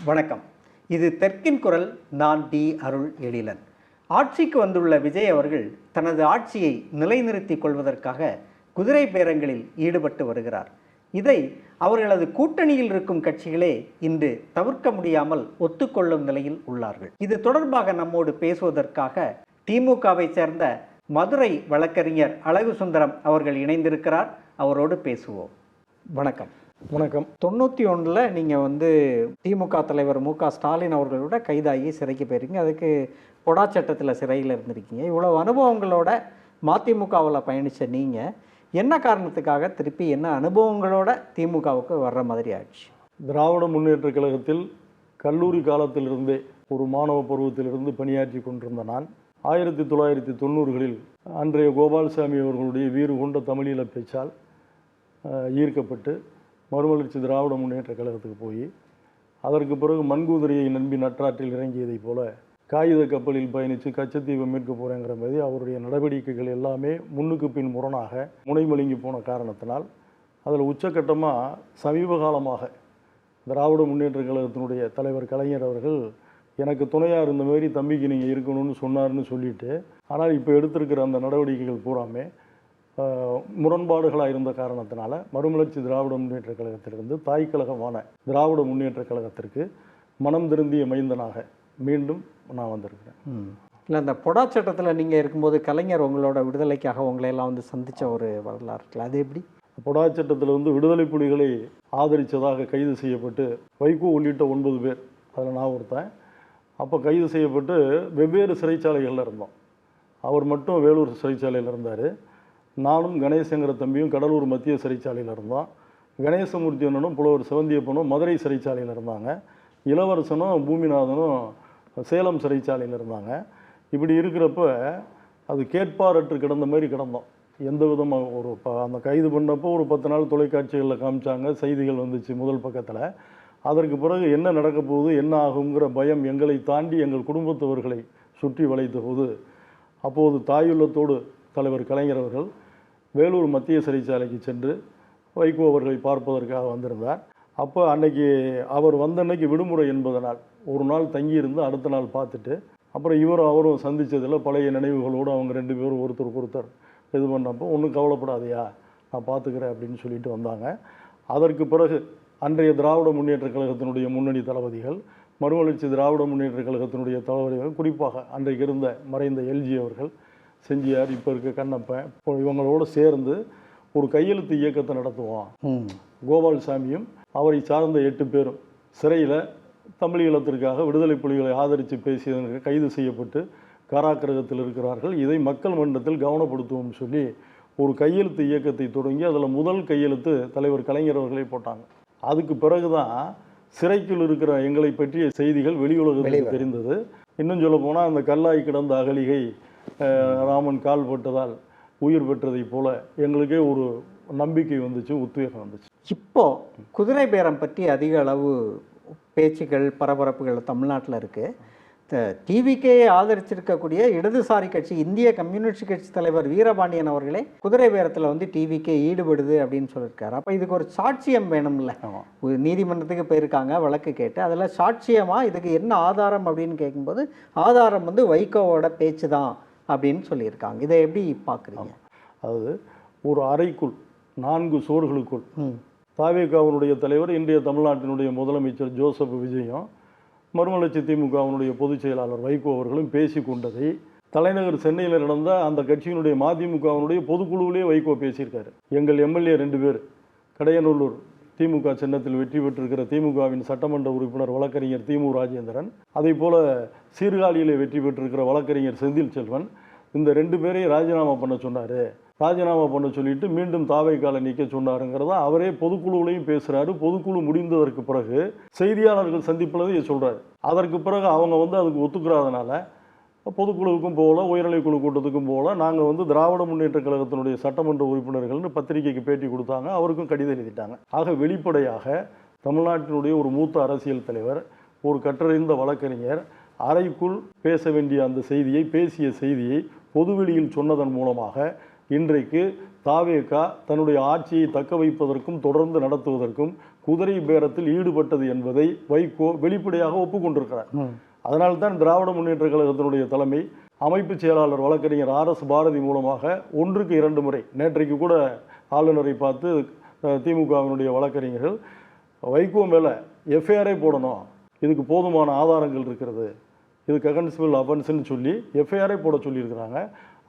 வணக்கம். இது தெற்கின் குரல். நான் டி. அருள் எழிலன். ஆட்சிக்கு வந்துள்ள விஜய் அவர்கள் தனது ஆட்சியை நிலைநிறுத்திக் கொள்வதற்காக குதிரை பேரங்களில் ஈடுபட்டு வருகிறார். இதை அவர்களது கூட்டணியில் இருக்கும் கட்சிகளே இன்று தவிர்க்க முடியாமல் ஒத்துக்கொள்ளும் நிலையில் உள்ளார்கள். இது தொடர்பாக நம்மோடு பேசுவதற்காக திமுகவை சேர்ந்த மதுரை வழக்கறிஞர் அழகு சுந்தரம் அவர்கள் இணைந்திருக்கிறார். அவரோடு பேசுவோம். வணக்கம். வணக்கம். 91 நீங்கள் திமுக தலைவர் மு.க. ஸ்டாலின் அவர்களோட கைதாகி சிறைக்கு போயிருக்கீங்க. அதுக்கு பொடா சட்டத்தில் சிறையில் இருந்திருக்கீங்க. இவ்வளவு அனுபவங்களோட மதிமுகவில் பயணித்த நீங்கள் என்ன காரணத்துக்காக திருப்பி என்ன அனுபவங்களோட திமுகவுக்கு வர்ற மாதிரி ஆயிடுச்சு? திராவிட முன்னேற்ற கழகத்தில் கல்லூரி காலத்திலிருந்தே ஒரு மாணவ பருவத்திலிருந்து பணியாற்றி கொண்டிருந்த நான் 1990களில் அன்றைய கோபால்சாமி அவர்களுடைய வீறு கொண்ட தமிழீழ பேச்சால் ஈர்க்கப்பட்டு மறுமலர்ச்சி திராவிட முன்னேற்ற கழகத்துக்கு போய் அதற்கு பிறகு மண்குதிரையை நம்பி நற்றாற்றில் இறங்கியதைப் போல காகித கப்பலில் பயணித்து கச்சத்தீவை மீட்க போகிறேங்கிற மாதிரி அவருடைய நடவடிக்கைகள் எல்லாமே முன்னுக்கு பின் முரணாக முனைமழுங்கி போன காரணத்தினால் அதில் உச்சக்கட்டமாக சமீப காலமாக திராவிட முன்னேற்ற கழகத்தினுடைய தலைவர் கலைஞர் அவர்கள் எனக்கு துணையாக இருந்த மாதிரி தம்பிக்கு நீங்கள் இருக்கணும்னு சொன்னார்னு சொல்லிட்டு, ஆனால் இப்போ எடுத்திருக்கிற அந்த நடவடிக்கைகள் பூராமே முரண்பாடுகளாக இருந்த காரணத்தினால மறுமலர்ச்சி திராவிட முன்னேற்ற கழகத்திலிருந்து தாய் கழகமான திராவிட முன்னேற்ற கழகத்திற்கு மனம் திருந்திய மைந்தனாக மீண்டும் நான் வந்திருக்கிறேன். இல்லை, அந்த பொடா சட்டத்தில் நீங்கள் இருக்கும்போது கலைஞர் உங்களோட விடுதலைக்காக உங்களையெல்லாம் சந்தித்த ஒரு வரலாறு இருக்குல்ல, அது எப்படி? பொடா சட்டத்தில் விடுதலை புலிகளை ஆதரித்ததாக கைது செய்யப்பட்டு வைகோ உள்ளிட்ட 9 பேர், அதில் நான் ஒருத்தன். அப்போ கைது செய்யப்பட்டு வெவ்வேறு சிறைச்சாலைகளில் இருந்தோம். அவர் மட்டும் வேலூர் சிறைச்சாலையில் இருந்தார். நானும் கணேசங்கிற தம்பியும் கடலூர் மத்திய சிறைச்சாலையில் இருந்தோம். கணேசமூர்த்தி அண்ணனும் புலவர் சிவந்தியப்பனும் மதுரை சிறைச்சாலையில் இருந்தாங்க. இளவரசனும் பூமிநாதனும் சேலம் சிறைச்சாலையில் இருந்தாங்க. இப்படி இருக்கிறப்ப அது கேட்பாரற்று கிடந்த மாதிரி கிடந்தோம். எந்த விதமாக அந்த கைது பண்ணப்போ ஒரு 10 நாள் தொலைக்காட்சிகளில் காமிச்சாங்க, செய்திகள் வந்துச்சு முதல் பக்கத்தில். அதற்கு பிறகு என்ன நடக்க போகுது, என்ன ஆகுங்கிற பயம் எங்களை தாண்டி எங்கள் குடும்பத்தவர்களை சுற்றி வளைத்த போது, அப்போது தாயுள்ளத்தோடு தலைவர் கலைஞர் அவர்கள் வேலூர் மத்திய சிறைச்சாலைக்கு சென்று வைகோ அவர்களை பார்ப்பதற்காக வந்திருந்தார். அப்போ அன்னைக்கு அவர் வந்த அன்னைக்கு விடுமுறை என்பதனால் ஒரு நாள் தங்கியிருந்து அடுத்த நாள் பார்த்துட்டு அப்புறம் அவரும் சந்தித்ததில் பழைய நினைவுகளோடு அவங்க 2 பேரும் ஒருத்தருக்கு ஒருத்தர் இது பண்ணப்போ, ஒன்றும் கவலைப்படாதையா, நான் பார்த்துக்கிறேன் அப்படின்னு சொல்லிட்டு வந்தாங்க. அதற்கு பிறகு அன்றைய திராவிட முன்னேற்ற கழகத்தினுடைய முன்னணி தளபதிகள், மறுமலர்ச்சி திராவிட முன்னேற்ற கழகத்தினுடைய தளபதிகள், குறிப்பாக அன்றைக்கு இருந்த மறைந்த எல்ஜி அவர்கள், செஞ்சியார், இப்போ இருக்க கண்ணப்பன், இவங்களோடு சேர்ந்து ஒரு கையெழுத்து இயக்கத்தை நடத்துவோம். கோபால்சாமியும் அவரை சார்ந்த 8 பேரும் சிறையில் தமிழீழத்திற்காக விடுதலை புலிகளை ஆதரித்து பேசியதற்கு கைது செய்யப்பட்டு காராக்கிரகத்தில் இருக்கிறார்கள். இதை மக்கள் மன்றத்தில் கவனப்படுத்துவோம் சொல்லி ஒரு கையெழுத்து இயக்கத்தை தொடங்கி அதில் முதல் கையெழுத்து தலைவர் கலைஞர் அவர்களே போட்டாங்க. அதுக்கு பிறகுதான் சிறைக்குள் இருக்கிற எங்களை பற்றிய செய்திகள் வெளியுலகத்துக்கு தெரிந்தது. இன்னும் சொல்ல போனால் அந்த கல்லாய் கிடந்த அகலிகை ராமன் கால் பட்டதால் உயிர் பெற்றதை போல எங்களுக்கே ஒரு நம்பிக்கை வந்துச்சு, உத்வேகம் வந்துச்சு. இப்போ குதிரை பேரம் பற்றி அதிக அளவு பேச்சுக்கள், பரபரப்புகள் தமிழ்நாட்டில் இருக்குது. டிவிகேயை ஆதரிச்சிருக்கக்கூடிய இடதுசாரி கட்சி இந்திய கம்யூனிஸ்ட் கட்சி தலைவர் வீரபாண்டியன் அவர்களே குதிரை பேரத்தில் டிவிகே ஈடுபடுது அப்படின்னு சொல்லியிருக்காரு. அப்போ இதுக்கு ஒரு சாட்சியம் வேணும்ல. நீதிமன்றத்துக்கு போயிருக்காங்க வழக்கு கேட்டு, அதில் சாட்சியமாக இதுக்கு என்ன ஆதாரம் அப்படின்னு கேட்கும்போது ஆதாரம் வைகோவோட பேச்சு தான் அப்படின்னு சொல்லியிருக்காங்க. இதை எப்படி பார்க்குறீங்க? அதாவது ஒரு அறைக்குள் 4 சுவர்களுக்குள் தாவேகாவினுடைய தலைவர் இன்றைய தமிழ்நாட்டினுடைய முதலமைச்சர் ஜோசப் விஜயும் மறுமலர்ச்சி திமுகவினுடைய பொதுச் செயலாளர் வைகோ அவர்களும் பேசி கொண்டதை தலைநகர் சென்னையில் நடந்த அந்த கட்சியினுடைய மதிமுகவினுடைய பொதுக்குழுவிலே வைகோ பேசியிருக்காரு. எங்கள் எம்எல்ஏ 2 பேர், கடையநல்லூர் திமுக சின்னத்தில் வெற்றி பெற்றிருக்கிற திமுகவின் சட்டமன்ற உறுப்பினர் வழக்கறிஞர் திமு ராஜேந்திரன், அதே போல சீர்காழியிலே வெற்றி பெற்றிருக்கிற வழக்கறிஞர் செந்தில் செல்வன், இந்த 2 பேரையும் ராஜினாமா பண்ண சொன்னார். ராஜினாமா பண்ண சொல்லிட்டு மீண்டும் தாவைக்கால நீக்க சொன்னாருங்கிறத அவரே பொதுக்குழுவிலையும் பேசுகிறாரு. பொதுக்குழு முடிந்ததற்கு பிறகு செய்தியாளர்கள் சந்திப்பில் சொல்கிறாரு. அதற்கு பிறகு அவங்க அதுக்கு ஒத்துக்கிறாதனால பொதுக்குழுவுக்கும் போகல, உயர்நிலை குழு கூட்டத்துக்கும் போகல. நாங்கள் திராவிட முன்னேற்ற கழகத்தினுடைய சட்டமன்ற உறுப்பினர்கள்னு பத்திரிகைக்கு பேட்டி கொடுத்தாங்க. அவருக்கும் கடிதம் எழுதிட்டாங்க. ஆக வெளிப்படையாக தமிழ்நாட்டினுடைய ஒரு மூத்த அரசியல் தலைவர், ஒரு கற்றறிந்த வழக்கறிஞர் அறைக்குள் பேச வேண்டிய அந்த செய்தியை, பேசிய செய்தியை பொதுவெளியில் சொன்னதன் மூலமாக இன்றைக்கு தாவேகா தன்னுடைய ஆட்சியை தக்க வைப்பதற்கும் தொடர்ந்து நடத்துவதற்கும் குதிரை பேரத்தில் ஈடுபட்டது என்பதை வைகோ வெளிப்படையாக ஒப்புக்கொண்டிருக்கிறார். அதனால்தான் திராவிட முன்னேற்ற கழகத்தினுடைய தலைமை அமைப்பு செயலாளர் வழக்கறிஞர் RS பாரதி மூலமாக 1க்கு 2 முறை, நேற்றைக்கு கூட ஆளுநரை பார்த்து திமுகவினுடைய வழக்கறிஞர்கள் வைகோ மேலே எஃப்ஐஆரை போடணும், இதுக்கு போதுமான ஆதாரங்கள் இருக்கிறது, இது ககன்சிபிள் அஃபென்ஸ்ன்னு சொல்லி எஃப்ஐஆரை போட சொல்லியிருக்கிறாங்க.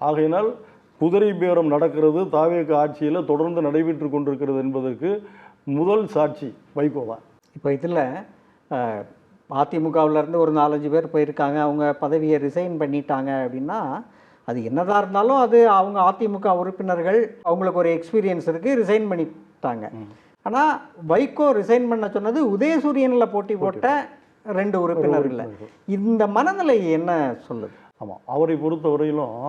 ஆகையினால் குதிரை பேரம் நடக்கிறது தாவேக ஆட்சியில் தொடர்ந்து நடைபெற்று கொண்டிருக்கிறது என்பதற்கு முதல் சாட்சி வைகோ தான். இப்போ இதில் அதிமுகவிலேருந்து ஒரு 4-5 பேர் போயிருக்காங்க, அவங்க பதவியை ரிசைன் பண்ணிட்டாங்க அப்படின்னா அது என்னதான் இருந்தாலும் அது அவங்க அதிமுக உறுப்பினர்கள், அவங்களுக்கு ஒரு எக்ஸ்பீரியன்ஸ் இருக்குது, ரிசைன் பண்ணிட்டாங்க. ஆனால் வைகோ ரிசைன் பண்ண சொன்னது உதயசூரியனில் போட்டி போட்ட 2 உறுப்பினர்கள். இந்த மனநிலை என்ன சொல்லுது? ஆமாம், அவரை பொறுத்தவரையிலும்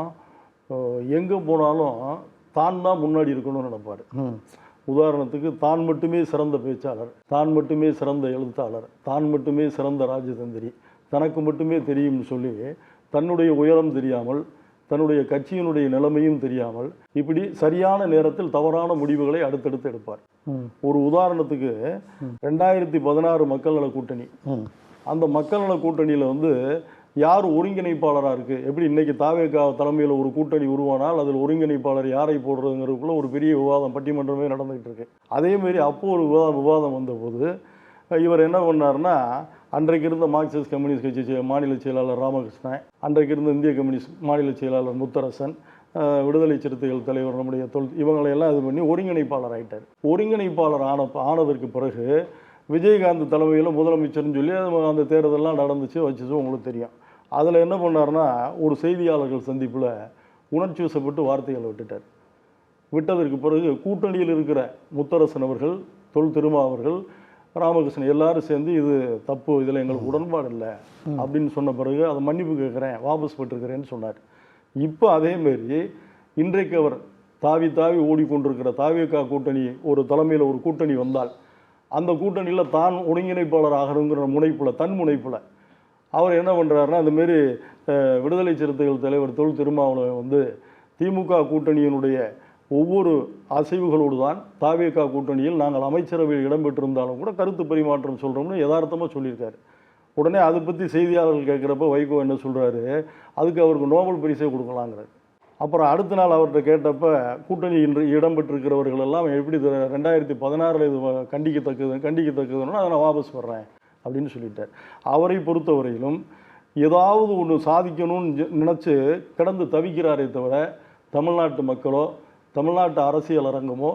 எங்கே போனாலும் தான் தான் முன்னாடி இருக்கணும்னு நினைப்பார். உதாரணத்துக்கு தான் மட்டுமே சிறந்த பேச்சாளர், தான் மட்டுமே சிறந்த எழுத்தாளர், தான் மட்டுமே சிறந்த ராஜதந்திரி, தனக்கு மட்டுமே தெரியும்னு சொல்லி தன்னுடைய உயரம் தெரியாமல், தன்னுடைய கட்சியினுடைய நிலைமையும் தெரியாமல், இப்படி சரியான நேரத்தில் தவறான முடிவுகளை அடுத்தடுத்து எடுப்பார். ஒரு உதாரணத்துக்கு 2016 மக்கள் நல கூட்டணி, அந்த மக்கள் நல கூட்டணியில் வந்து யார் ஒருங்கிணைப்பாளராக இருக்குது, எப்படி இன்றைக்கி தாவேகா தலைமையில் ஒரு கூட்டணி உருவானால் அதில் ஒருங்கிணைப்பாளர் யாரை போடுறதுங்கிறதுக்குள்ள ஒரு பெரிய விவாதம் பட்டிமன்றமே நடந்துகிட்டு இருக்கு. அதேமாரி அப்போது ஒரு விவாதம் வந்தபோது இவர் என்ன பண்ணார்னா, அன்றைக்கு இருந்த மார்க்சிஸ்ட் கம்யூனிஸ்ட் கட்சி மாநில செயலாளர் ராமகிருஷ்ணன், அன்றைக்கு இருந்த இந்திய கம்யூனிஸ்ட் மாநில செயலாளர் முத்தரசன், விடுதலை சிறுத்தைகள் தலைவர் நம்முடைய இவங்களையெல்லாம் இது பண்ணி ஒருங்கிணைப்பாளர் ஆகிட்டார். ஒருங்கிணைப்பாளர் ஆனதற்கு பிறகு விஜயகாந்த் தலைமையில் முதலமைச்சர்னு சொல்லி அந்த தேர்தலெல்லாம் நடந்துச்சு வச்சுச்சு, உங்களுக்கு தெரியும். அதில் என்ன பண்ணார்னா, ஒரு செய்தியாளர்கள் சந்திப்பில் உணர்ச்சி வசப்பட்டு வார்த்தைகளை விட்டுட்டார். விட்டதற்கு பிறகு கூட்டணியில் இருக்கிற முத்தரசன் அவர்கள், தொல் திருமாவர்கள், ராமகிருஷ்ணன் எல்லாரும் சேர்ந்து இது தப்பு, இதில் எங்களுக்கு உடன்பாடு இல்லை அப்படின்னு சொன்ன பிறகு அதை மன்னிப்பு கேட்குறேன், வாபஸ் பெற்றுக்கிறேன்னு சொன்னார். இப்போ அதேமாரி இன்றைக்கு அவர் தாவி ஓடிக்கொண்டிருக்கிற தாவேகா கூட்டணி ஒரு தலைமையில் ஒரு கூட்டணி வந்தால் அந்த கூட்டணியில் தான் ஒருங்கிணைப்பாளர் ஆகணுங்கிற முனைப்பில், தன் முனைப்பில் அவர் என்ன பண்ணுறாருன்னா, அந்தமாரி விடுதலை சிறுத்தைகள் தலைவர் தொல் திருமாவளவன் வந்து திமுக கூட்டணியினுடைய ஒவ்வொரு அசைவுகளோடு தான் தாவேகா கூட்டணியில் நாங்கள் அமைச்சரவையில் இடம்பெற்றிருந்தாலும் கூட கருத்து பரிமாற்றம் சொல்கிறோம்னு யதார்த்தமாக சொல்லியிருக்காரு. உடனே அதை பற்றி செய்தியாளர்கள் கேட்குறப்ப வைகோ என்ன சொல்கிறாரு, அதுக்கு அவருக்கு நோபல் பரிசே கொடுக்கலாங்கிறார். அப்புறம் அடுத்த நாள் அவர்கிட்ட கேட்டப்ப கூட்டணி இன்று இடம்பெற்றிருக்கிறவர்கள் எல்லாம் எப்படி 2016 இது கண்டிக்கத்தக்கதுன்னா அதை நான் வாபஸ் வர்றேன் அப்படின்னு சொல்லிட்டார். அவரை பொறுத்தவரையிலும் ஏதாவது ஒன்று சாதிக்கணும்னு நினச்சி கிடந்து தவிக்கிறாரே தவிர தமிழ்நாட்டு மக்களோ தமிழ்நாட்டு அரசியல் அரங்கமோ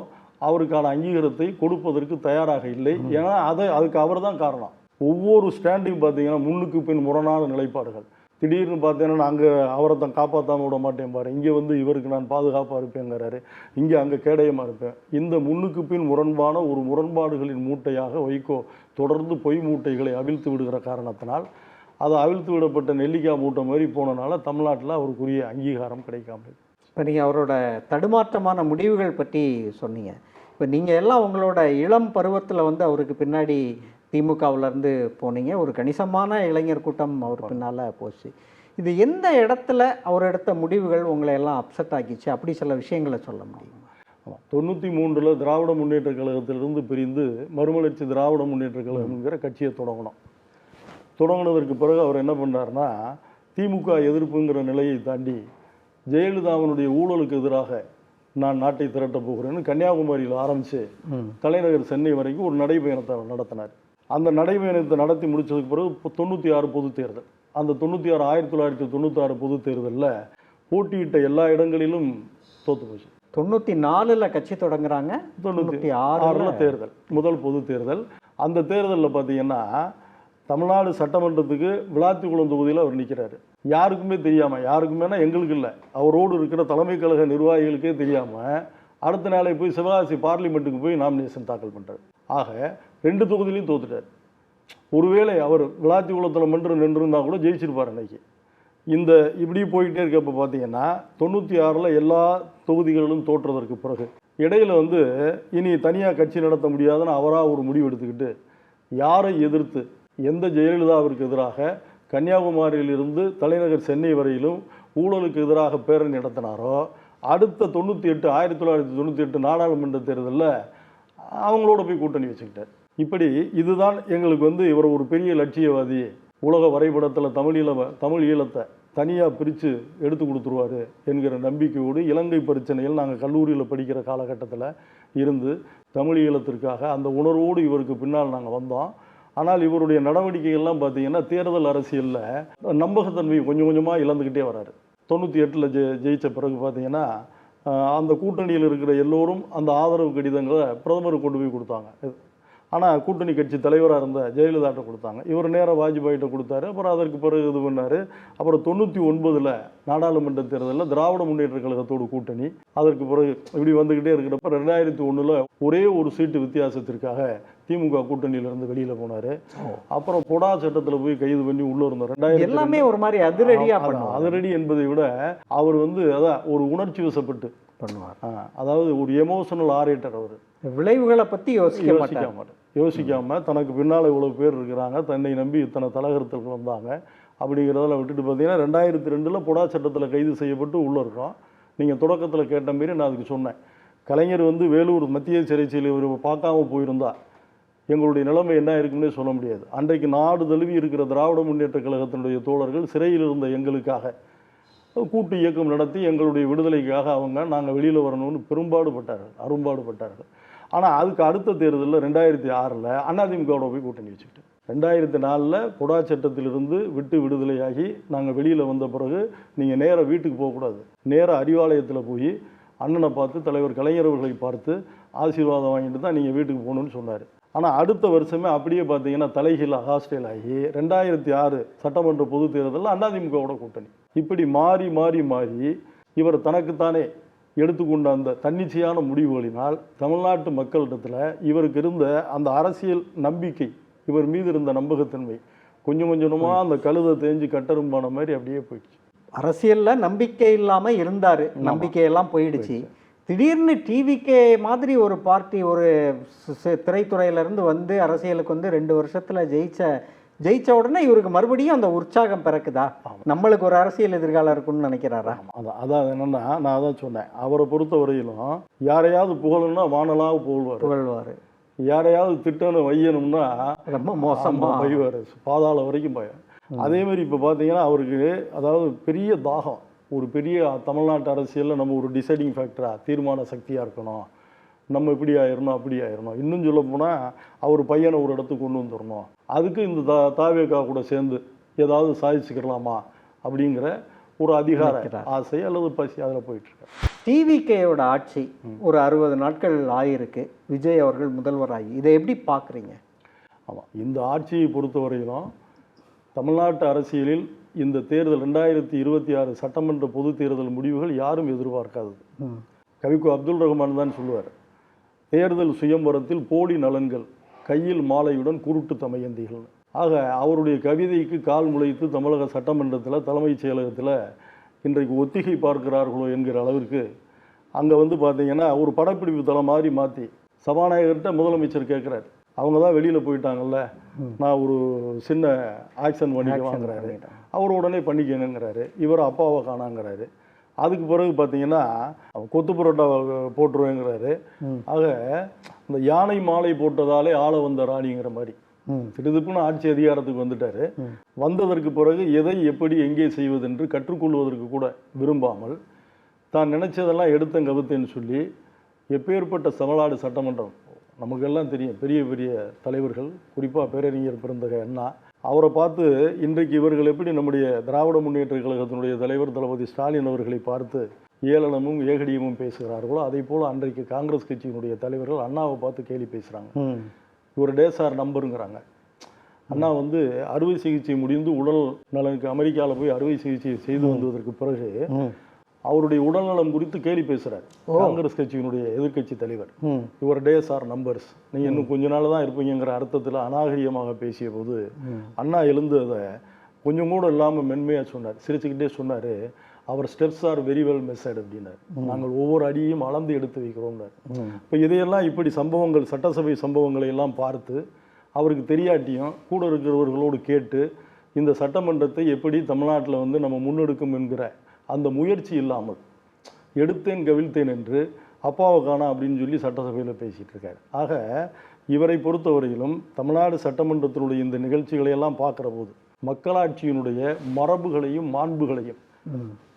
அவருக்கான அங்கீகாரத்தை கொடுப்பதற்கு தயாராக இல்லை. ஏன்னா அதுக்கு அவர் தான் காரணம். ஒவ்வொரு ஸ்டாண்டையும் பார்த்தீங்கன்னா முன்னுக்கு பின் முரணான நிலைப்பாடுகள். திடீர்னு பார்த்தீங்கன்னா அங்கே அவரை தான் காப்பாற்றாமல் விட மாட்டேன் பாரு, இங்கே வந்து இவருக்கு நான் பாதுகாப்பாக இருப்பேங்கிறாரு, இங்கே அங்கே கேடயமாக இருப்பேன். இந்த முன்னுக்கு பின் முரண்பான ஒரு முரண்பாடுகளின் மூட்டையாக வைகோ தொடர்ந்து பொய் மூட்டைகளை அவிழ்த்து விடுகிற காரணத்தினால் அது அவிழ்த்து விடப்பட்ட நெல்லிக்காய் மூட்டை மாதிரி போனனால தமிழ்நாட்டில் அவருக்குரிய அங்கீகாரம் கிடைக்காமல். இப்போ நீங்கள் அவரோட தடுமாற்றமான முடிவுகள் பற்றி சொன்னீங்க. இப்போ நீங்கள் எல்லாம் உங்களோட இளம் பருவத்தில் வந்து அவருக்கு பின்னாடி திமுகவிலேருந்து போனீங்க, ஒரு கணிசமான இளைஞர் கூட்டம் அவர் பின்னால் போச்சு. இது எந்த இடத்துல அவர் எடுத்த முடிவுகள் உங்களை எல்லாம் அப்செட் ஆக்கிச்சு, அப்படி சில விஷயங்களை சொல்ல முடியுமா? 93 திராவிட முன்னேற்ற கழகத்திலிருந்து பிரிந்து மறுமலர்ச்சி திராவிட முன்னேற்ற கழகம்ங்கிற கட்சியை தொடங்கினதற்கு பிறகு அவர் என்ன பண்ணார்னா, திமுக எதிர்ப்புங்கிற நிலையை தாண்டி ஜெயலலிதாவினுடைய ஊழலுக்கு எதிராக நான் நாட்டை திரட்டப் போகிறேன்னு கன்னியாகுமரியில் ஆரம்பித்து தலைநகர் சென்னை வரைக்கும் ஒரு நடைபயணத்தை நடத்தினார். அந்த நடைபயணத்தை நடத்தி முடித்ததுக்கு பிறகு 96 பொது தேர்தல், அந்த 1996 பொது தேர்தலில் போட்டியிட்ட எல்லா இடங்களிலும் தோற்று போச்சு. 94 கட்சி தொடங்குறாங்க, 96 தேர்தல், முதல் பொது தேர்தல். அந்த தேர்தலில் பார்த்தீங்கன்னா தமிழ்நாடு சட்டமன்றத்துக்கு விளாத்திக்குளம் தொகுதியில் அவர் நிற்கிறாரு. யாருக்குமே தெரியாமல், யாருக்குமேனா எங்களுக்கு இல்லை, அவரோடு இருக்கிற தலைமை கழக நிர்வாகிகளுக்கே தெரியாமல் அடுத்த நாளை போய் சிவகாசி பார்லிமெண்ட்டுக்கு போய் நாமினேஷன் தாக்கல் பண்ணுறாரு. ஆக 2 தொகுதியிலையும் தோத்துட்டார். ஒருவேளை அவர் விளாத்திக்குளத்தில் மன்று நின்றுருந்தால் கூட ஜெயிச்சிருப்பார் அன்னைக்கு. இந்த இப்படி போயிட்டே இருக்கப்போ பார்த்தீங்கன்னா 96 எல்லா தொகுதிகளிலும் தோற்றதற்கு பிறகு இடையில் வந்து இனி தனியாக கட்சி நடத்த முடியாதுன்னு அவராக ஒரு முடிவு எடுத்துக்கிட்டு யாரை எதிர்த்து எந்த ஜெயலலிதாவிற்கு எதிராக கன்னியாகுமரியிலிருந்து தலைநகர் சென்னை வரையிலும் ஊழலுக்கு எதிராக பேரணி நடத்தினாரோ அடுத்த 98 1998 நாடாளுமன்ற தேர்தலில் அவங்களோட போய் கூட்டணி வச்சுக்கிட்டார். இப்படி இதுதான் எங்களுக்கு வந்து இவர் ஒரு பெரிய லட்சியவாதி, உலக வரைபடத்தில் தமிழ் ஈழத்தை தனியாக பிரித்து எடுத்து கொடுத்துருவார் என்கிற நம்பிக்கையோடு இலங்கை பிரச்சனையில் நாங்கள் கல்லூரியில் படிக்கிற காலகட்டத்தில் இருந்து தமிழ் ஈழத்திற்காக அந்த உணர்வோடு இவருக்கு பின்னால் நாங்கள் வந்தோம். ஆனால் இவருடைய நடவடிக்கைகள்லாம் பார்த்தீங்கன்னா தேர்தல் அரசியலில் நம்பகத்தன்மையை கொஞ்சம் கொஞ்சமாக இழந்துக்கிட்டே வராரு. 98 ஜெயித்த பிறகு பார்த்தீங்கன்னா அந்த கூட்டணியில் இருக்கிற எல்லோரும் அந்த ஆதரவு கடிதங்களை பிரதமருக்கு கொண்டு போய் கொடுத்தாங்க. ஆனால் கூட்டணி கட்சி தலைவராக இருந்த ஜெயலலிதாட்ட கொடுத்தாங்க. இவர் நேராக வாஜ்பாயிட்ட கொடுத்தாரு. அப்புறம் அதற்கு பிறகு இது பண்ணார். அப்புறம் 99 நாடாளுமன்ற தேர்தலில் திராவிட முன்னேற்ற கழகத்தோடு கூட்டணி. அதற்கு பிறகு இப்படி வந்துக்கிட்டே இருக்கிறப்ப 2001 ஒரே ஒரு சீட்டு வித்தியாசத்திற்காக திமுக கூட்டணியிலிருந்து வெளியில் போனார். அப்புறம் பொடா சட்டத்தில் போய் கைது பண்ணி உள்ளே இருந்தார். 2000 எல்லாமே ஒரு மாதிரி அதிரடி என்பதை விட அவர் வந்து அதான் ஒரு உணர்ச்சி வசப்பட்டு பண்ணுவார். அதாவது ஒரு எமோஷனல் ஆரேட்டர். அவர் விளைவுகளை பற்றி யோசிக்காம தனக்கு பின்னால் இவ்வளோ பேர் இருக்கிறாங்க, தன்னை நம்பி இத்தனை தலைகரத்துக்கு வந்தாங்க அப்படிங்கிறதெல்லாம் விட்டுட்டு பார்த்தீங்கன்னா 2002 பொடா சட்டத்தில் கைது செய்யப்பட்டு உள்ளே இருக்கோம். நீங்கள் தொடக்கத்தில் கேட்ட மாரி நான் அதுக்கு சொன்னேன், கலைஞர் வந்து வேலூர் மத்திய சிறைச்சியில் இவர் பார்க்காம போயிருந்தா எங்களுடைய நிலைமை என்ன இருக்குன்னே சொல்ல முடியாது. அன்றைக்கு நாடு தழுவி இருக்கிற திராவிட முன்னேற்ற கழகத்தினுடைய தோழர்கள் சிறையில் இருந்த எங்களுக்காக கூட்டு இயக்கம் நடத்தி எங்களுடைய விடுதலைக்காக நாங்கள் வெளியில் வரணும்னு அரும்பாடுபட்டார்கள். ஆனால் அதுக்கு அடுத்த தேர்தலில் 2006 அதிமுகவோட போய் கூட்டணி வச்சுக்கிட்டு 2004 பொடா சட்டத்திலிருந்து விடுதலையாகி நாங்கள் வெளியில் வந்த பிறகு நீங்கள் நேராக வீட்டுக்கு போகக்கூடாது, நேராக அறிவாலயத்தில் போய் அண்ணனை பார்த்து தலைவர் கலைஞர் அவர்களை பார்த்து ஆசீர்வாதம் வாங்கிட்டு தான் நீங்கள் வீட்டுக்கு போகணுன்னு சொன்னார். ஆனால் அடுத்த வருஷமே அப்படியே பார்த்தீங்கன்னா தலைகீழ ஹாஸ்டல் ஆகி 2006 சட்டமன்ற பொது தேர்தலில் அதிமுகவோட கூட்டணி. இப்படி மாறி மாறி மாறி இவர் தனக்குத்தானே எடுத்துக்கொண்ட அந்த தன்னிச்சையான முடிவுகளினால் தமிழ்நாட்டு மக்களிடத்தில் இவருக்கு இருந்த அந்த அரசியல் நம்பிக்கை, இவர் மீது இருந்த நம்பகத்தன்மை கொஞ்சம் கொஞ்சமாக அந்த கழுதை தேஞ்சு கட்டரும்பான மாதிரி அப்படியே போயிடுச்சு. அரசியலில் நம்பிக்கை இல்லாமல் இருந்தார், நம்பிக்கையெல்லாம் போயிடுச்சு. திடீர்னு டிவிகே மாதிரி ஒரு பார்ட்டி ஒரு திரைத்துறையிலேருந்து வந்து அரசியலுக்கு வந்து 2 வருஷத்தில் ஜெயிச்ச உடனே இவருக்கு மறுபடியும் அந்த உற்சாகம் பிறக்குதா? நம்மளுக்கு ஒரு அரசியல் எதிர்காலம் இருக்குன்னு நினைக்கிறாரா? அதான் என்னன்னா, நான் அதான் சொன்னேன், அவரை பொறுத்த வரையிலும் யாரையாவது புகழணும்னா வானலாக புகழ்வார், யாரையாவது திட்டணும் வையணும்னா ரொம்ப மோசமாக வைவார், பாதாள வரைக்கும் பயம். அதே மாதிரி இப்போ பார்த்தீங்கன்னா அவருக்கு அதாவது பெரிய தாகம், ஒரு பெரிய தமிழ்நாட்டு அரசியலில் நம்ம ஒரு டிசைடிங் ஃபேக்டராக தீர்மான சக்தியாக இருக்கணும், நம்ம இப்படி ஆயிடணும் அப்படி ஆயிடணும், இன்னும் சொல்ல போனால் அவர் பையனை ஒரு இடத்துக்கு கொண்டு வந்துடணும், அதுக்கு இந்த தாவேகா கூட சேர்ந்து ஏதாவது சாதிச்சுக்கலாமா அப்படிங்கிற ஒரு அதிகார ஆசை அல்லது பசி அதில் போயிட்டுருக்கு. டிவிகேயோட ஆட்சி ஒரு 60 நாட்கள் ஆகிருக்கு, விஜய் அவர்கள் முதல்வராகி, இதை எப்படி பார்க்குறீங்க? ஆமாம், இந்த ஆட்சியை பொறுத்தவரையிலும் தமிழ்நாட்டு அரசியலில் இந்த தேர்தல் 2026 சட்டமன்ற பொது தேர்தல் முடிவுகள் யாரும் எதிர்பார்க்காதது. கவிக்கு அப்துல் ரஹ்மான் தான் சொல்லுவார், தேர்தல் சுயம்பரத்தில் போலி நலன்கள், கையில் மாலையுடன் குருட்டு தமயந்திகள். ஆக அவருடைய கவிதைக்கு கால் முளைத்து தமிழக சட்டமன்றத்தில் தலைமைச் செயலகத்தில் இன்றைக்கு ஒத்திகை பார்க்கிறார்களோ என்கிற அளவிற்கு அங்கே வந்து பார்த்தீங்கன்னா ஒரு படப்பிடிப்பு தளம் மாதிரி மாற்றி சபாநாயகர்கிட்ட முதலமைச்சர் கேட்குறாரு, அவங்க தான் வெளியில் போயிட்டாங்கல்ல, நான் ஒரு சின்ன ஆக்ஷன் பண்ணிக்க வாங்குறாரு, அவர் உடனே பண்ணிக்கணுங்கிறாரு, இவர் அப்பாவை காணாங்கிறாரு. அதுக்கு பிறகு பார்த்தீங்கன்னா கொத்து புரோட்டா போட்டுருவேங்கிறாரு. ஆக இந்த யானை மாலை போட்டதாலே ஆள வந்த ராணிங்கிற மாதிரி திடுதுப்புன்னு ஆட்சி அதிகாரத்துக்கு வந்துட்டாரு. வந்ததற்கு பிறகு எதை எப்படி எங்கே செய்வதென்று கற்றுக்கொள்வதற்கு கூட விரும்பாமல் தான் நினைச்சதெல்லாம் எடுத்தேன் கவுத்தேன்னு சொல்லி எப்பேற்பட்ட தமிழ்நாடு சட்டமன்றம் நமக்கெல்லாம் தெரியும், பெரிய பெரிய தலைவர்கள், குறிப்பாக பேரறிஞர் பெருந்தகை அண்ணா, அவரை பார்த்து இன்றைக்கு இவர்கள் எப்படி நம்முடைய திராவிட முன்னேற்ற கழகத்தினுடைய தலைவர் தளபதி ஸ்டாலின் அவர்களை பார்த்து ஏளனமும் ஏகடியமும் பேசுகிறார்களோ அதே போல் அன்றைக்கு காங்கிரஸ் கட்சியினுடைய தலைவர்கள் அண்ணாவை பார்த்து கேலி பேசுகிறாங்க. இவர் டேசார் நம்பருங்கிறாங்க. அண்ணா வந்து அறுவை சிகிச்சை முடிந்து உடல் நலனுக்கு அமெரிக்காவில் போய் அறுவை சிகிச்சை செய்து வந்ததற்கு பிறகு அவருடைய உடல்நலம் குறித்து கேலி பேசுகிறார் காங்கிரஸ் கட்சியினுடைய எதிர்கட்சி தலைவர். இவர் டேஸ் ஆர் நம்பர்ஸ், நீங்கள் இன்னும் கொஞ்ச நாள் தான் இருப்பீங்கிற அர்த்தத்தில் அநாகரிகமாக பேசிய போது அண்ணா எழுந்து அதை கொஞ்சம் கூட இல்லாமல் மென்மையாக சொன்னார், சிரிச்சுக்கிட்டே சொன்னார், அவர் ஸ்டெப்ஸ் ஆர் வெரி வெல் மெசட் அப்படின்னார், நாங்கள் ஒவ்வொரு அடியையும் அளந்து எடுத்து வைக்கிறோம்னார். இப்போ இதையெல்லாம் இப்படி சம்பவங்கள், சட்டசபை சம்பவங்களை எல்லாம் பார்த்து அவருக்கு தெரியாட்டியும் கூட இருக்கிறவர்களோடு கேட்டு இந்த சட்டமன்றத்தை எப்படி தமிழ்நாட்டில் வந்து நம்ம முன்னெடுக்கும் என்கிற அந்த முயற்சி இல்லாமல் எடுத்தேன் கவிழ்த்தேன் என்று அப்பாவை காணோம் அப்படின்னு சொல்லி சட்டசபையில் பேசிகிட்டு இருக்காரு. ஆக இவரை பொறுத்தவரையிலும் தமிழ்நாடு சட்டமன்றத்தினுடைய இந்த நிகழ்ச்சிகளை எல்லாம் பார்க்குற போது மக்களாட்சியினுடைய மரபுகளையும் மாண்புகளையும்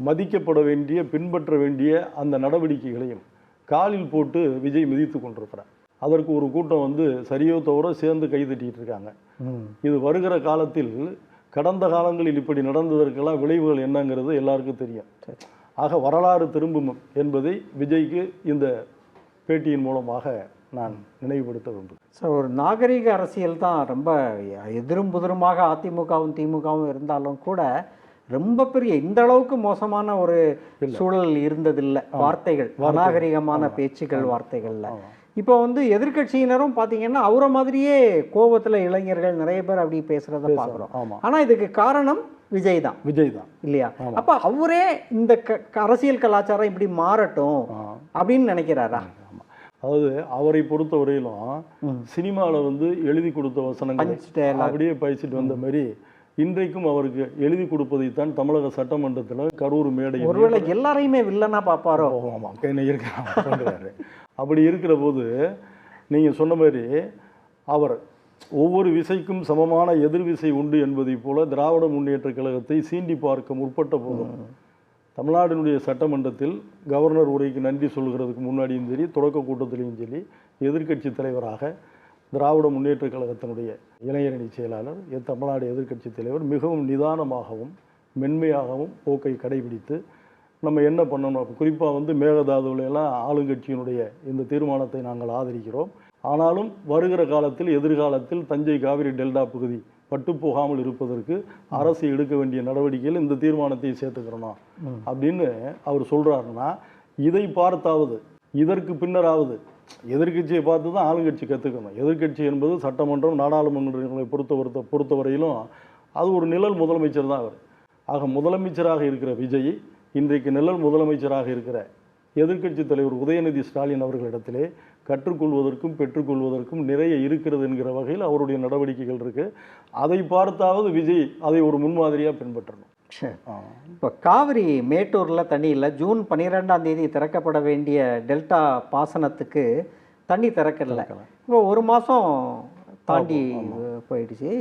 மதிக்கப்பட வேண்டிய பின்பற்ற வேண்டிய அந்த நடவடிக்கைகளையும் காலில் போட்டு விஜய் மிதித்து கொண்டிருக்கிறார். அதற்கு ஒரு கூட்டம் வந்து சரியோ தவிர சேர்ந்து கைதட்டிட்டு இருக்காங்க. இது வருகிற காலத்தில் கடந்த காலங்களில் இப்படி நடந்ததற்கெல்லாம் விளைவுகள் என்னங்கிறது எல்லாருக்கும் தெரியும். ஆக வரலாறு திரும்பும் என்பதை விஜய்க்கு இந்த பேட்டியின் மூலமாக நான் நினைவுபடுத்த வேண்டும். ஸோ ஒரு நாகரிக அரசியல் தான் ரொம்ப எதிரும் புதிருமாக அதிமுகவும் திமுகவும் இருந்தாலும் கூட ரொம்ப பெரிய இந்த அளவுக்கு மோசமான ஒரு சூழல் இருந்ததில்லை. வார்த்தைகள் அநாகரிகமான பேச்சுக்கள் வார்த்தைகள்ல இப்போ வந்து எதிர்கட்சியினரும் பார்த்தீங்கன்னா அவரை மாதிரியே கோபத்தில் இளைஞர்கள் நிறைய பேர் அப்படி பேசுறத பார்க்குறோம். ஆனால் இதுக்கு காரணம் விஜய் தான் இல்லையா? அப்போ அவரே இந்த அரசியல் கலாச்சாரம் இப்படி மாறட்டும் அப்படின்னு நினைக்கிறாரா? அதாவது அவரை பொறுத்தவரையிலும் சினிமாவில் வந்து எழுதி கொடுத்த வசனங்கள் அப்படியே பயிற்சிட்டு வந்த மாதிரி இன்றைக்கும் அவருக்கு எழுதி கொடுப்பதைத்தான் தமிழக சட்டமன்றத்தில் கரூர் மேடை ஒருவேளை எல்லாரையுமே வில்லனா பார்ப்பாரோ? ஆமாம், என்ன இருக்கிறாரு. அப்படி இருக்கிற போது நீங்கள் சொன்ன மாதிரி அவர் ஒவ்வொரு விசைக்கும் சமமான எதிர்விசை உண்டு என்பதை போல திராவிட முன்னேற்ற கழகத்தை சீண்டி பார்க்க முற்பட்ட போதும் தமிழ்நாட்டினுடைய சட்டமன்றத்தில் கவர்னர் உரைக்கு நன்றி சொல்கிறதுக்கு முன்னாடியும் சரி தொடக்க கூட்டத்திலையும் சரி எதிர்க்கட்சி தலைவராக திராவிட முன்னேற்ற கழகத்தினுடைய இளைஞரணி செயலாளர் தமிழ்நாடு எதிர்க்கட்சி தலைவர் மிகவும் நிதானமாகவும் மென்மையாகவும் போக்கை கடைபிடித்து நம்ம என்ன பண்ணணும், குறிப்பாக வந்து மேகதாதுவிலெல்லாம் ஆளுங்கட்சியினுடைய இந்த தீர்மானத்தை நாங்கள் ஆதரிக்கிறோம், ஆனாலும் வருகிற காலத்தில் எதிர்காலத்தில் தஞ்சை காவிரி டெல்டா பகுதி பட்டு போகாமல் இருப்பதற்கு அரசு எடுக்க வேண்டிய நடவடிக்கையில் இந்த தீர்மானத்தை சேர்த்துக்கிறோம் அப்படின்னு அவர் சொல்கிறாருன்னா இதை பார்த்தாவது இதற்கு பின்னராவது எதிர்கட்சியை பார்த்து தான் ஆளுங்கட்சி கற்றுக்கணும். எதிர்கட்சி என்பது சட்டமன்றம் நாடாளுமன்றங்களை பொறுத்தவரையிலும் அது ஒரு நிழல் முதலமைச்சர் தான் அவர். ஆக முதலமைச்சராக இருக்கிற விஜய் இன்றைக்கு நிழல் முதலமைச்சராக இருக்கிற எதிர்க்கட்சி தலைவர் உதயநிதி ஸ்டாலின் அவர்களிடத்திலே கற்றுக்கொள்வதற்கும் பெற்றுக்கொள்வதற்கும் நிறைய இருக்கிறது என்கிற வகையில் அவருடைய நடவடிக்கைகள் இருக்குது. அதை பார்த்தாவது விஜய் அதை ஒரு முன்மாதிரியாக பின்பற்றணும். இப்போ காவிரி மேட்டூரில் தண்ணி இல்லை. ஜூன் 12ஆம் தேதி திறக்கப்பட வேண்டிய டெல்டா பாசனத்துக்கு தண்ணி திறக்கல. இப்போ ஒரு மாதம் தாண்டி போயிடுச்சு.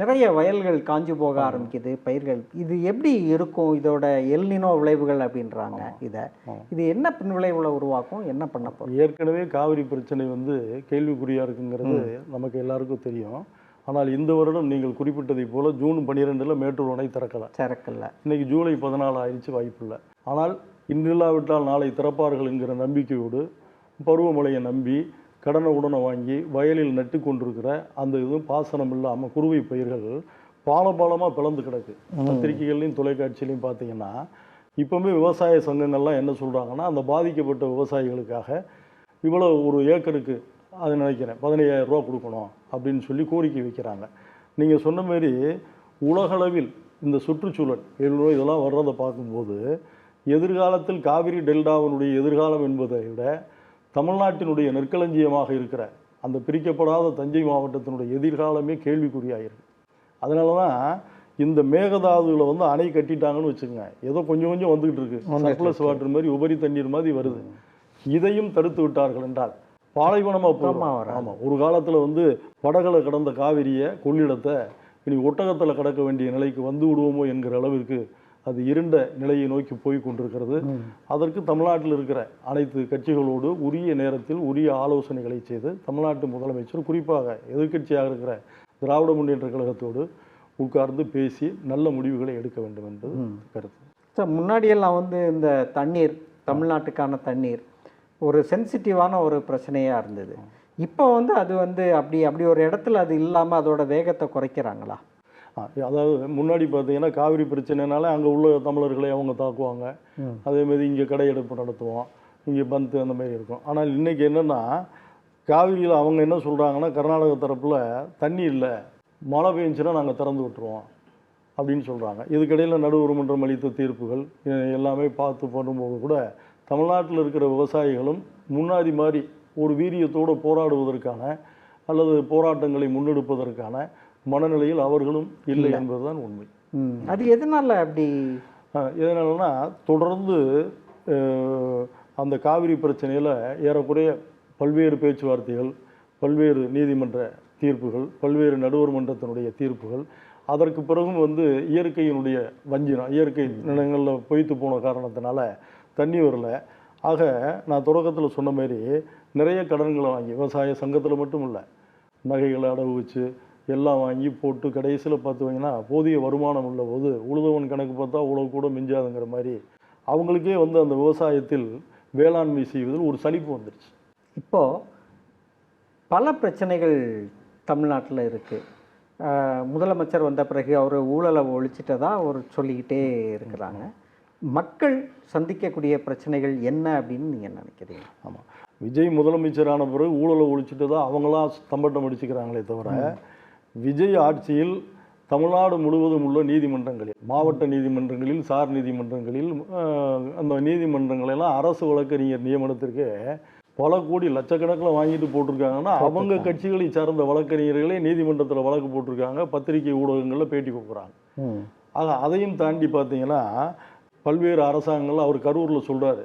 நிறைய வயல்கள் காஞ்சி போக ஆரம்பிக்குது, பயிர்கள். இது எப்படி இருக்கும்? இதோட எல்னினோ விளைவுகள் அப்படின்றாங்க. இது என்ன பின் விளைவுகளை உருவாக்கும்? என்ன பண்ண போகிறோம்? ஏற்கனவே காவிரி பிரச்சனை வந்து கேள்விக்குறியாக இருக்குங்கிறது நமக்கு எல்லாருக்கும் தெரியும். ஆனால் இந்த வருடம் நீங்கள் குறிப்பிட்டதை போல ஜூன் 12 மேட்டூர் அணை திறக்கல. இன்னைக்கு ஜூலை 14 ஆயிடுச்சு, வாய்ப்பில்லை. ஆனால் இன்றில்லாவிட்டால் நாளை திறப்பார்கள் என்கிற நம்பிக்கையோடு பருவமழையை நம்பி கடனை உடனே வாங்கி வயலில் நட்டு கொண்டிருக்கிற அந்த இதுவும் பாசனம் இல்லாமல் குறுவை பயிர்கள் பாலமாக பிளந்து கிடக்கு. பத்திரிகைகள்லையும் தொலைக்காட்சியிலையும் பார்த்தீங்கன்னா இப்போவுமே விவசாய சங்கங்கள்லாம் என்ன சொல்கிறாங்கன்னா அந்த பாதிக்கப்பட்ட விவசாயிகளுக்காக இவ்வளோ ஒரு ஏக்கருக்கு அது நினைக்கிறேன் 15,000 ரூபா கொடுக்கணும் அப்படின்னு சொல்லி கோரிக்கை வைக்கிறாங்க. நீங்கள் சொன்ன மாதிரி உலகளவில் இந்த சுற்றுச்சூழல் இதெல்லாம் வர்றதை பார்க்கும்போது எதிர்காலத்தில் காவிரி டெல்டாவினுடைய எதிர்காலம் என்பதை விட தமிழ்நாட்டினுடைய நெற்களஞ்சியமாக இருக்கிற அந்த பிரிக்கப்படாத தஞ்சை மாவட்டத்தினுடைய எதிர்காலமே கேள்விக்குறியாயிருக்கு. அதனால தான் இந்த மேகதாதுவில் வந்து அணை கட்டிட்டாங்கன்னு வச்சுக்கோங்க, ஏதோ கொஞ்சம் கொஞ்சம் வந்துகிட்டு இருக்கு, சர்ப்ளஸ் வாட்டர் மாதிரி உபரி தண்ணீர் மாதிரி வருது. இதையும் தடுத்து விட்டார்கள் என்றால் பாலைவனமாக போகும். ஆமாம், ஒரு காலத்தில் வந்து படகளை கடந்த காவிரியை கொள்ளிடத்தை இனி ஒட்டகத்தில் கடக்க வேண்டிய நிலைக்கு வந்து விடுவோமோ என்கிற அளவிற்கு அது இருண்ட நிலையை நோக்கி போய் கொண்டிருக்கிறது. அதற்கு தமிழ்நாட்டில் இருக்கிற அனைத்து கட்சிகளோடு உரிய நேரத்தில் உரிய ஆலோசனைகளை செய்து தமிழ்நாட்டு முதலமைச்சர் குறிப்பாக எதிர்க்கட்சியாக இருக்கிற திராவிட முன்னேற்ற கழகத்தோடு உட்கார்ந்து பேசி நல்ல முடிவுகளை எடுக்க வேண்டும் என்பது கருத்து. சார், முன்னாடியெல்லாம் வந்து இந்த தண்ணீர், தமிழ்நாட்டுக்கான தண்ணீர் ஒரு சென்சிட்டிவான ஒரு பிரச்சனையாக இருந்தது. இப்போ வந்து அது வந்து அப்படி ஒரு இடத்துல அது இல்லாமல் அதோட வேகத்தை குறைக்கிறாங்களா? அதாவது முன்னாடி பார்த்தீங்கன்னா காவிரி பிரச்சனைனால அங்கே உள்ள தமிழர்களை அவங்க தாக்குவாங்க, அதேமாதிரி இங்கே கடையெடுப்பு நடத்துவோம், இங்கே பந்து அந்த மாதிரி இருக்கும். ஆனால் இன்றைக்கி என்னென்னா காவிரியில் அவங்க என்ன சொல்கிறாங்கன்னா கர்நாடக தரப்பில் தண்ணி இல்லை, மழை பெஞ்சுன்னா நாங்கள் திறந்து விட்டுருவோம் அப்படின்னு சொல்கிறாங்க. இதுக்கிடையில் நடுவர் மன்றம் அளித்த தீர்ப்புகள் எல்லாமே பார்த்து பண்ணும்போது கூட தமிழ்நாட்டில் இருக்கிற விவசாயிகளும் முன்னாடி மாதிரி ஒரு வீரியத்தோடு போராடுவதற்கான அல்லது போராட்டங்களை முன்னெடுப்பதற்கான மனநிலையில் அவர்களும் இல்லை என்பதுதான் உண்மை. அது எதனால் அப்படி? எதனாலனா தொடர்ந்து அந்த காவிரி பிரச்சனையில் ஏறக்குறைய பல்வேறு பேச்சுவார்த்தைகள், பல்வேறு நீதிமன்ற தீர்ப்புகள், பல்வேறு நடுவர் மன்றத்தினுடைய தீர்ப்புகள், அதற்கு பிறகும் இயற்கையினுடைய வஞ்சினம், இயற்கை நிலங்களில் பொய்த்து போன காரணத்தினால தண்ணி வரல. ஆக நான் தொடக்கத்தில் சொன்ன மாதிரி நிறைய கடன்களை வாங்கி, விவசாய சங்கத்தில் மட்டும் இல்லை, நகைகளை அடகு வச்சு எல்லாம் வாங்கி போட்டு கடைசியில் பார்த்துவீங்கன்னா போதிய வருமானம் உள்ள போது உழுதவன் கணக்கு பார்த்தா உழவு கூட மிஞ்சாதுங்கிற மாதிரி அவங்களுக்கே அந்த விவசாயத்தில் வேளாண்மை செய்வதில் ஒரு சலிப்பு வந்துடுச்சு. இப்போது பல பிரச்சனைகள் தமிழ்நாட்டில் இருக்குது. முதலமைச்சர் வந்த பிறகு அவர் ஊழலை ஒழிச்சிட்டதா அவர் சொல்லிக்கிட்டே இருக்கிறாங்க. மக்கள் சந்திக்கக்கூடிய பிரச்சனைகள் என்ன அப்படின்னு நீங்கள் நினைக்கிறீங்க? ஆமாம், விஜய் முதலமைச்சரான பிறகு ஊழலை ஒழிச்சிட்டு தான் அவங்களாம் தம்பட்டம் அடிச்சுக்கிறாங்களே தவிர, விஜய் ஆட்சியில் தமிழ்நாடு முழுவதும் உள்ள நீதிமன்றங்களில், மாவட்ட நீதிமன்றங்களில், சார் நீதிமன்றங்களில், அந்த நீதிமன்றங்களெல்லாம் அரசு வழக்கறிஞர் நியமனத்திற்கு பல கோடி லட்சக்கணக்கில் வாங்கிட்டு போட்டிருக்காங்கன்னா அவங்க கட்சிகளை சார்ந்த வழக்கறிஞர்களே நீதிமன்றத்தில் வழக்கு போட்டிருக்காங்க, பத்திரிகை ஊடகங்களில் பேட்டி கொடுக்குறாங்க. ஆக அதையும் தாண்டி பார்த்தீங்கன்னா பல்வேறு அரசாங்கங்கள், அவர் கரூரில் சொல்கிறாரு,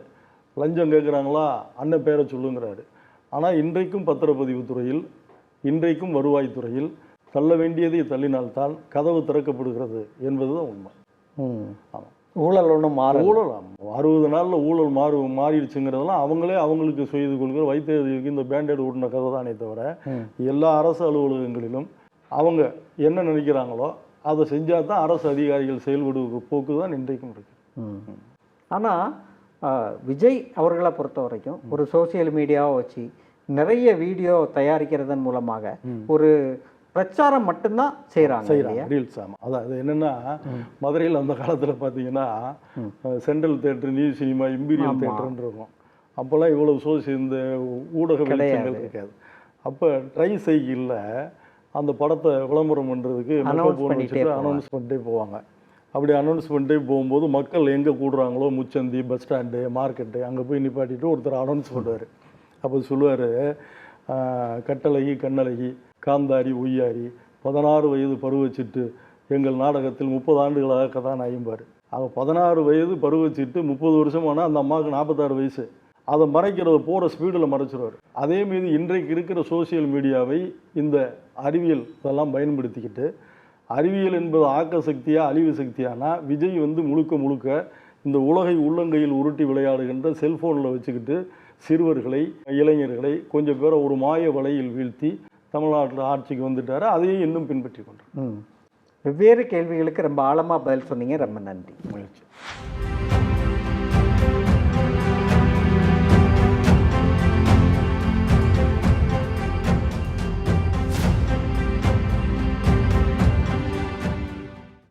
லஞ்சம் கேட்குறாங்களா அண்ணன் பேரை சொல்லுங்கிறாரு. ஆனால் இன்றைக்கும் பத்திரப்பதிவுத்துறையில், இன்றைக்கும் வருவாய்த்துறையில் தள்ள வேண்டியதை தள்ளினால்தான் கதவு திறக்கப்படுகிறது என்பது தான் உண்மை. ஆமாம், ஊழல் ஒன்றும் ஊழல் 60 நாளில் ஊழல் மாறிடுச்சுங்கிறதெல்லாம் அவங்களே அவங்களுக்கு செய்து கொள்கிற வைத்தியர்களுக்கு இந்த பேண்டேட் ஓட்டின கதை தானே தவிர, எல்லா அரசு அலுவலகங்களிலும் அவங்க என்ன நினைக்கிறாங்களோ அதை செஞ்சால் தான் அரசு அதிகாரிகள் செயல்படுகிற போக்கு தான் இன்றைக்கும் இருக்கு. ஆனால் விஜய் அவர்களை பொறுத்த வரைக்கும் ஒரு சோசியல் மீடியாவை வச்சு நிறைய வீடியோ தயாரிக்கிறதன் மூலமாக ஒரு பிரச்சாரம் மட்டும்தான் செய்கிறாங்க. ரீல்ஸ். ஆமாம், அதான் அது என்னென்னா, மதுரையில் அந்த காலத்தில் பார்த்தீங்கன்னா central theatre, new cinema, imperial தேட்டர்ன்னு இருக்கும். அப்போல்லாம் இவ்வளோ இந்த ஊடக வெளிச்சங்கள் இருக்காது. அப்போ ட்ரை சைக்கிளில் அந்த படத்தை விளம்பரம் பண்ணுறதுக்கு அனௌன்ஸ் பண்ணிட்டே போவாங்க. அப்படி அனௌன்ஸ் பண்ணிட்டே போகும்போது மக்கள் எங்கே கூடுறாங்களோ, முச்சந்தி, பஸ் ஸ்டாண்டு, மார்க்கெட்டு, அங்கே போய் நிப்பாட்டிட்டு ஒருத்தர் அனௌன்ஸ் பண்ணுவார். அப்போ சொல்லுவார், கட்டழகி, கண்ணழகி, காந்தாரி, ஒய்யாரி, 16 வயது பருவச்சிட்டு எங்கள் நாடகத்தில் 30 ஆண்டுகளாக கதாநாயகம்பார். அவள் 16 வயது பருவச்சிட்டு 30 வருஷமானால் அந்த அம்மாவுக்கு 46 வயசு. அதை மறைக்கிறத போகிற ஸ்பீடில் மறைச்சிடுவார். அதேமாரி இன்றைக்கு இருக்கிற சோசியல் மீடியாவை இந்த அறிவியல் இதெல்லாம் பயன்படுத்திக்கிட்டு, அறிவியல் என்பது ஆக்க சக்தியா அழிவு சக்தியானா, விஜய் முழுக்க முழுக்க இந்த உலகை உள்ளங்கையில் உருட்டி விளையாடுகின்ற செல்ஃபோனில் வச்சுக்கிட்டு சிறுவர்களை, இளைஞர்களை கொஞ்சம் பேரை ஒரு மாய வலையில் வீழ்த்தி தமிழ்நாட்டில் ஆட்சிக்கு வந்துட்டார். அதையும் இன்னும் பின்பற்றி கொண்டார். வெவ்வேறு கேள்விகளுக்கு ரொம்ப ஆழமாக பதில் சொன்னீங்க. ரொம்ப நன்றி. மகிழ்ச்சி.